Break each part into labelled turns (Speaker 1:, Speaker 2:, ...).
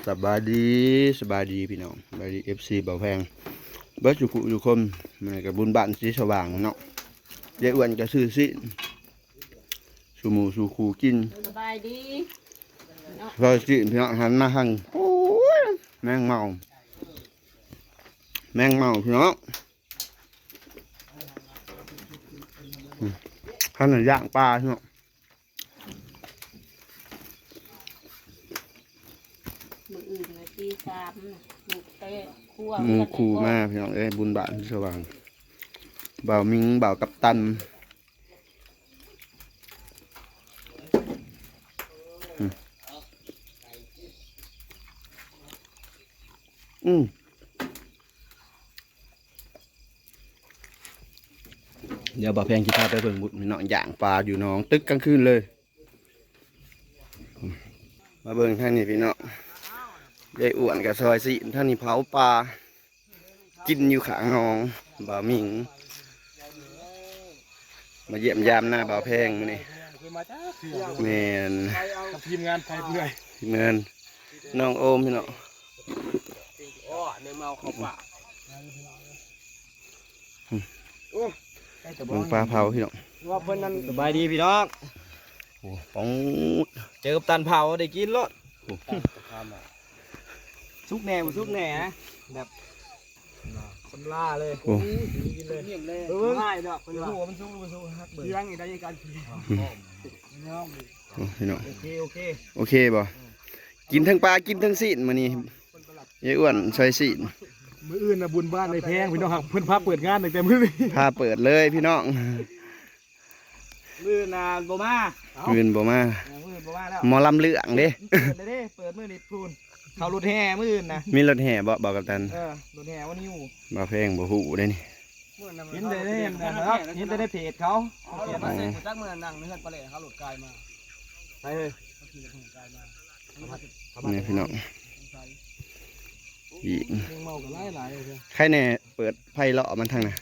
Speaker 1: สบายดีพี่น้องสบายดีFC บ่าวแพงเบิร์ดอยู่คุอยู่คมมันกับบุญบ้านสีสว่างเนาะยายอ้วนก็ซื้อสิสูหมูสูคูกิน
Speaker 2: สบายดี
Speaker 1: พอสิพี่น้องหันมาหังโอ้ยแมงเมาพี่น้องขันย่างปลาพี่น้อง
Speaker 2: มืออื่นเลยตีสามลูกเตะคั่ว
Speaker 1: หมูคูมาพี่น้องบุญบ้านสีสว่างบ่าวมิงบ่าวกัปตันเดี๋ยวบ่าวแพงคิดพาไปเบิ่งบุญพี่น้องย่างปลาอยู่น้องตึกกลางคืนเลยมาเบิ่งท่านนี่พี่น้องยายอ้วนกับซอยสิท่านนี่เผาปลากินอยู่ขางน้องบ่าวมิงมาเยี่ยมยามหน้าบ่าวแพงนี่แมน
Speaker 3: ทีมงานไทยเพื่อย
Speaker 1: ทีมงานน้องโอมพี่น้อง
Speaker 3: ในเมาเขาปะ
Speaker 1: เบิ่งปลาเผาพี่น้อง
Speaker 3: ว่าเพิ่นนั้นสบายดีพี่น้อง
Speaker 1: โอ้ปอง
Speaker 3: เจอกับตันเผาได้กินรถซุกแหน่ซุกแหน่แบบสำลาเลย
Speaker 1: โอ้
Speaker 3: กินเลยเงียบเลยง่ายเนาะเป็นหัวมันซุกมันซุกฮักเบิ่งยังอีกได้ยังการกิน
Speaker 1: พี่น้อง
Speaker 3: โอเค
Speaker 1: บ่กินทั้งปลากินทั้งสินมื้อนี้ยายอ้วนซอยสิน
Speaker 3: มื้ออื่นน่ะบุญบ้านในแพงพี่น้องครับเพิ่นพาเปิดงานตั้งแต่มื้อนี้
Speaker 1: พาเปิดเลยพี่น้อง
Speaker 3: มื้อน่ะบ่มา
Speaker 1: มื้อบ่มา
Speaker 3: แล้ว
Speaker 1: หมอลำเลืองเด้
Speaker 3: เปิดมื้อนี้พูนเขารถแห่มื้ออื่นนะ
Speaker 1: มีรถแห่บ่กัปตัน
Speaker 3: รถแห่วันนี้
Speaker 1: บ่แพงบ่ฮู้เด้นี่
Speaker 3: เห็นได้นะครับเห็นได้เพจเขาเขียนมาเซ็นจักมื้อนั่งเฮือนปลาแหล่เขารถกายมาไปเฮ้ย
Speaker 1: นี่พี่น้องอี
Speaker 3: เมากันหลายเลย
Speaker 1: ใครแน่เปิดไพ่เลาะมันทางน่ะ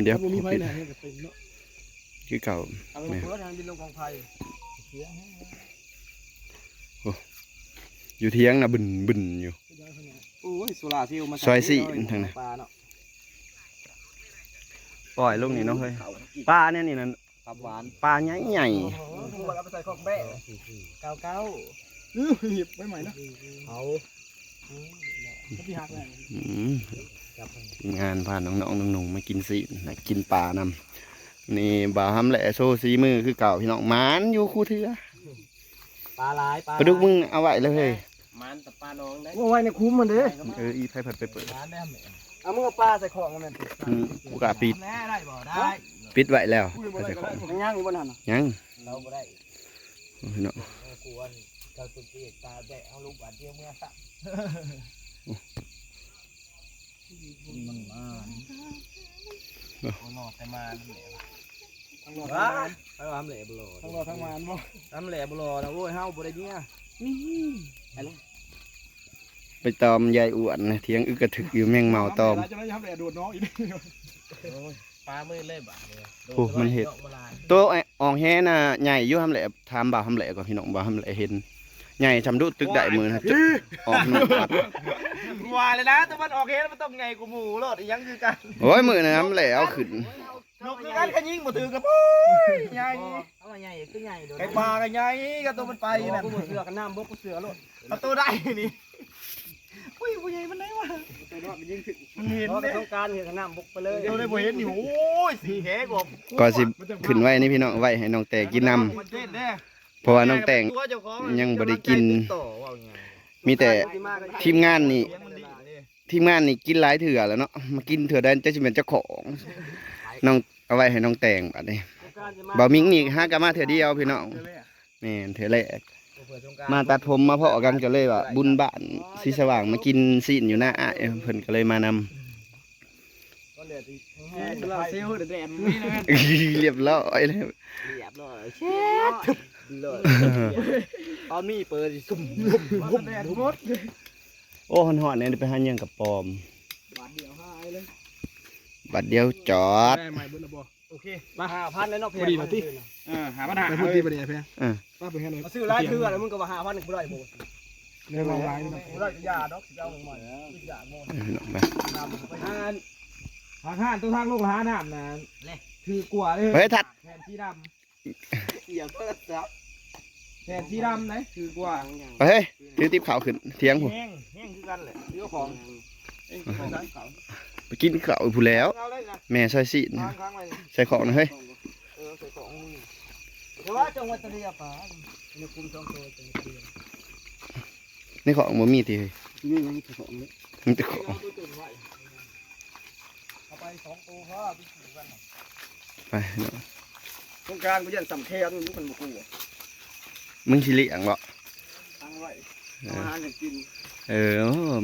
Speaker 1: เดี๋ยว
Speaker 3: มีไพ่ไหนก็เป็นเนาะ
Speaker 1: คือเก่า
Speaker 3: แม่เปิดทางดินลงกองไผ่
Speaker 1: อยู่เที่ยงน่ะบึนอยู่
Speaker 3: โอ้ยสุราซิวมา
Speaker 1: ซอยสี่ทางน่ะปล่อยลงนี่เนาะเฮ้ยปลาเนี่ยนี่นั่น
Speaker 3: หวาน
Speaker 1: ปลาใหญ่
Speaker 3: เอาไปใส่ของแบะเก้าหยิบไว้ใหม่นะเอา
Speaker 1: งานพาน้องๆนุ่งๆมากินสิกินปลานำนี่บ่าวทำแหละโซ่ซีมือคือเก่าพี่น้องมานอยู่คู่เถื่อ
Speaker 3: ปลาลาย
Speaker 1: ปลาดุกมึงเอาไว้เลยเฮ้ย
Speaker 3: มันแต่ปลาน้องได้เอาไว้ในคุ้มมันเด้
Speaker 1: อีไผ่ผัดไปเปิด
Speaker 3: เอามึงเอาปลาใส่ของมัน
Speaker 1: กูกะปิด
Speaker 3: ได้บ่ได้
Speaker 1: ปิดไว้แล้ว
Speaker 3: ใส่ของย่างอยู่บนหัน
Speaker 1: ยัง
Speaker 3: เราบ่ได้
Speaker 1: พี่น้อง
Speaker 3: กวนเจ้าตุ๊กกี้ตาแบะเอาลูกบาดเดียวเมื่อสักมันมาหลอดแต่มาทั้งหลอดทั้งมาทั้งหลอดทั้งแหล่บลอทั้งหลอดทั้งมันบ่ทั้งแหล่บลอนะโว้ยเฮาบ่ได้เนี่ยนี่อะไร
Speaker 1: ไปตอมยายอ้วนเที่ยงอึกกระถึกอยู่แมงเมาตอม
Speaker 3: จะไม่ทำแหล่โดดน้องอีกปลามือเล่บอ่ะ
Speaker 1: โอ้มันเห็ดตัวอ่องแห่น่ะใหญ่ยุ่ทำแหล่ทำบ่าวทำแหล่ก่อนพี่น้องบ่าวทำแหล่เห็นใหญ่ทำดุตึกได้มือนะจุดออกหนุ่มอัด
Speaker 3: วายเลยนะแต่มันออกเห็นมันต้องไงกูหมูรถยังคือกัน
Speaker 1: โอ้ยมือนะทำแหล่เอาขึ้น
Speaker 3: นกคือกันขยิงหมดถือกระปุยใหญ่เอาใหญ่คือใหญ่ไอ้ปลากันใหญ่กับตัวมันไปแบบเสือกันน้ำบกเสือรถเอาตัวได้นี่ปุ้ยปุ้ยใหญ่มันได้วะตัวรอดมันยิงถึงมันเห็นเลยต้องการเห็นกันน้ำบกไปเลยเดี๋ยวได้บ่เห็นอยู่โอ้ยสีแหกบ
Speaker 1: ก่อนสิขึ้นไว้นี่พี่น้องไว้ให้น้องแต่กินน้ำเพราะว่าน้องแต่งยังบริกินมีแต่ทีมงานนี่กินหลายเถื่อแล้วเนาะมากินเถื่อได้จะเป็นเจ้าของน้องเอาไว้ให้น้องแต่งบัดนี้บ่าวมิงนี่ฮะกะมาเถื่อเดียวพี่น้องนี่เถื่อแรกมาตัดผมมาเพาะกันก็เลยว่าบุญบ้านสีสว่างมากินซีนอยู่หน้าเพิ่นก็เลยมานำเรียบร้อยเลย
Speaker 3: ตอนมีเปิดสุ่ม
Speaker 1: โอ้หอนๆเนี่ยไปหาเงี้ยกับปอมบัดเดียวจอด
Speaker 3: โอเคมา5,000แล้วเนาะเพื่อนดีมาที่5,000ไปพูดดีไปดีเพื่อนป้าไปแค่ไหนมาซื้อไล่คืออะไรมึงก็มา5,000กูได้บ่ เรื่องอะไรเราจะยาดอกจะเอาลงมาอยาโม่
Speaker 1: พี่น้องไป
Speaker 3: น้ำไปทางห้านตัวทางลูกหาน้ำนะคือกลัวเลย
Speaker 1: เฮ้ยทัด
Speaker 3: แผ่นสีดำอย่างเพิ่มซับแผ่นสีดำไหนคือกลัว
Speaker 1: เฮ้ยถือติ๊บขาวขึ้นเทียงผม
Speaker 3: แห้งคือกันแหละเรื่องของของร้านเขา
Speaker 1: ไปกินข้าวผู้แล้ว
Speaker 3: เอาเลยนะ
Speaker 1: แม่ใส่สิ
Speaker 3: ค้างไว้
Speaker 1: ใส่ของนะเฮ้ย
Speaker 3: ใส่ของแต่ว่าจังหวัดตะเลียป่าในคุมช่องโตจังหวัดตะเลีย
Speaker 1: ในของบ่มีติเฮ้ย
Speaker 3: นี่มันใส่ของเลย
Speaker 1: มันจะของ
Speaker 3: เอาไป2ตัวพ่อไปขี่กัน
Speaker 1: ไปเนาะ
Speaker 3: ตรงกลางกูยันสำแค่มันมันบุกกู
Speaker 1: มึงสิเลี้ยงบ่
Speaker 3: ตั้งไว้อาหารจะกิน
Speaker 1: โอ้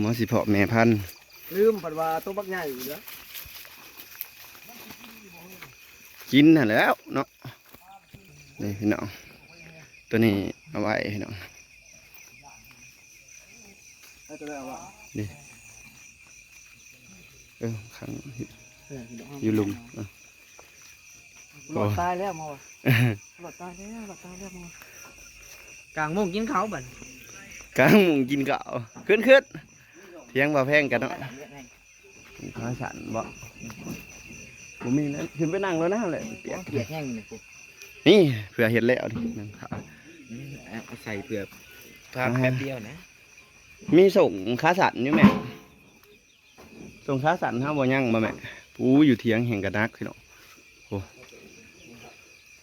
Speaker 1: หมอสิเพาะแม่พันธุ์
Speaker 3: ลืมผัดว่าตัวบักใหญ่อยู่แล้ว
Speaker 1: กินน่ะแหล้วเนาะนี่พี่น้องตัวนี้เอาไว้พี่น้อง
Speaker 3: ให้ตัวได้เอาวะ
Speaker 1: ขังอยู่ลุม
Speaker 3: หลอดตายแล้วมั้งหลอดตายแล้วหลอดตายแล้วมั้งกลางมุ้งกินเขาบั่น
Speaker 1: กลางมุงกินข้าวขึ้นเที่ยงบ่แพงกันเนาะข้าวสันบ่บ่มีแล้วขึ้นไปนั่งแล้วนะแหละเปียก
Speaker 3: เปียกแห้งเลยกู
Speaker 1: นี่เผื่อเห็ดแล้วนี่นั่งขาว
Speaker 3: ใส่เปลือกพาแป๊บเดียวนะ
Speaker 1: มีส่งค้าสันอยู่แม่ส่งค้าสันห้าบ่ยังมาแม่อู้อยู่เที่ยงแห่งกระนักพี่น้องโ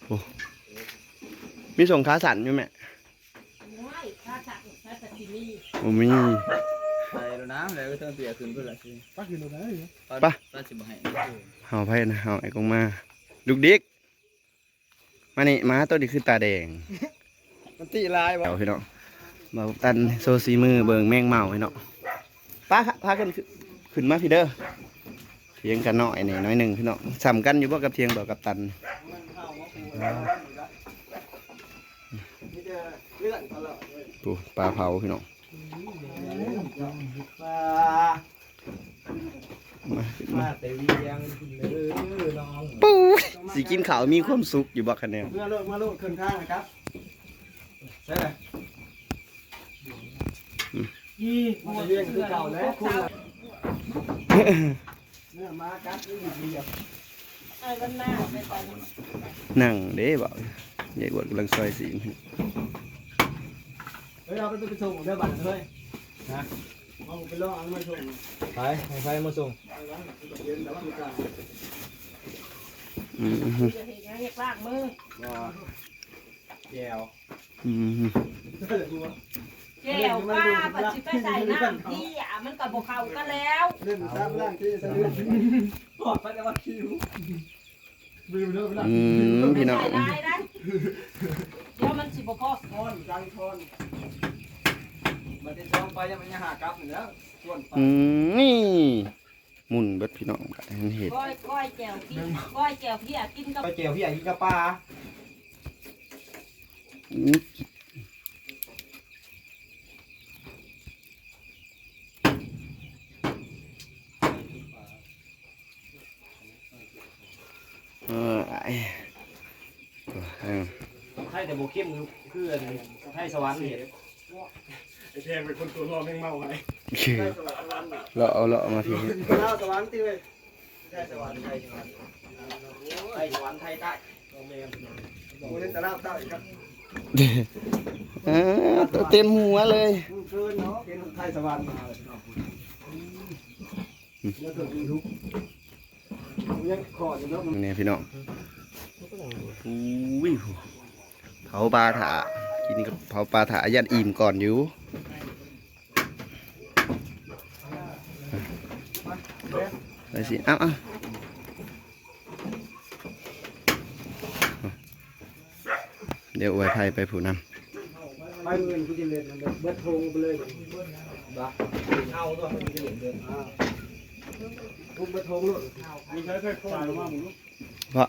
Speaker 1: อ้มีส่งค้าสันอยู่แม่
Speaker 2: ไม่ถ้าสั่งถ้าจะที่นี่
Speaker 1: บ่มี
Speaker 3: ใส่แล้วน้ำแล้วก็ต้องเปียกขึ้นเพื่ออะไรสิปักอยู่ตรงไหนป้าสิบให้
Speaker 1: เฮาไพ่นะเฮาไอ้กงมาลูกดิกมานี่ม้าตัวนี้คือตาแดง
Speaker 3: มันตีลายวะ
Speaker 1: เดี๋ยวพี่น้องมาตันโซซีมือเบิงแมงเมาพี่น้องป้าพากันขึ้นมาพี่เด้อเทียงกันหน่อยนี่น้อยหนึ่งพี่น้องสำกันอยู่บ่กับเทียงบ่กับตัน
Speaker 3: เลื่อนตลอด
Speaker 1: ปูปลาเผาพี่น้อง
Speaker 3: ปลา
Speaker 1: มาขึ้นมา
Speaker 3: มาแต่เวียงน้อง
Speaker 1: ปูสิกินข้าวมีความสุขอยู่บ่คะแนน
Speaker 3: มาโลดขึ้นข้างนะครับใช่ไหมยี่มาเวียงคือเก่าแล้วคุณเนื้อมากัดนี่เดียว
Speaker 2: ไอ้วันหน้าไปตอนนี้
Speaker 1: นั่งเด้บ่ใหญ่บวชกำลังซอยสี
Speaker 3: เฮ้ยเราไปส่งเดี๋ยวบัตรเลยนะเอาไปล่อเอามาส่งไปใครมาส่ง
Speaker 1: อืม
Speaker 2: จะเห็นยังอยากล้างมือ
Speaker 3: แก้ว
Speaker 1: อืม
Speaker 2: แก้วป้าปัจจุบันใส่น้ำที่อ่ะมันกับบุเขาก็แล้ว
Speaker 3: เล่นซ้ำล่างที่จะลื่นปอดไปแต่ว่าคิวลืมเรื่อง
Speaker 1: อืมพี่น้อง
Speaker 2: ใส่ได้ได้เดี๋ยวมันสิบพอ
Speaker 3: ทอนจังทอนมาที่ช่องไปยังไม่หากับอยู่แล้วส่วนไป
Speaker 1: นี่หมุนเบิดพี่น้องกันเห็ด
Speaker 2: ก้อยแก้วพี่ก้อยแก้วพี่อ่ะกินกับ
Speaker 3: ไปเกี่ยวพี่ใหญ่กินกับปลา
Speaker 1: ไอ้
Speaker 3: ไทยแต่โบเข้มคือไทยสวรรค์เห็ด
Speaker 4: ไอ้แทนเป็นคนตัวรอแม่งเมาไง
Speaker 1: เราเอามาที
Speaker 3: เล่าสวรรค์ตีเลยไทยสวรรค์ไทยสวรรค์ไทยสวรรค์ไทยใต้โมเล่นแต่เล่าใต้ครับ
Speaker 1: ตัวเต็มหัวเลย
Speaker 3: เกินเนาะเป็นไทยสวรรค์มาเลยแล้วเกิดยูทูบยังขออยู่เนาะ
Speaker 1: นี่พี่น้องอุ้ยเผาปลาถากินกับเผาปลาถายัดอิ่มก่อนอยู่ไปสิเอ้าเดี๋ยวอวยไพ่ไปผู้นำ
Speaker 3: ไปเงินกูจะเล่นมันเบิดโทงไปเลยบ้าเอาด้วยกูจะเล่นเดินทุบเบิดโทงเลยมีใช้ไฟฟ้าหรือว่ามึง
Speaker 1: เพราะ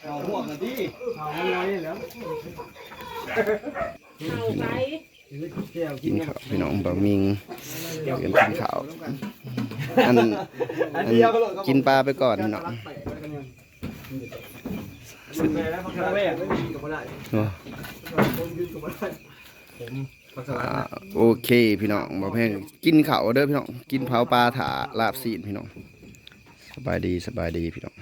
Speaker 3: เอาห่วงกันดิเอาน้อยแล้ว
Speaker 2: เอาไป
Speaker 1: กินข้าวพี่น้องบะมิงกันกินข้าวอันกินปลาไปก่อนพี่น้อง
Speaker 3: สุดเลยแล้วเขาแวกไม่มีกับอะไร
Speaker 1: โอ้
Speaker 3: คนยืนกับอะไร
Speaker 1: โอเคพี่น้องบ่แพงกินข้าวเด้อพี่น้องกินเผาปลาถาลาบซีนพี่น้องสบายดีพี่น้อง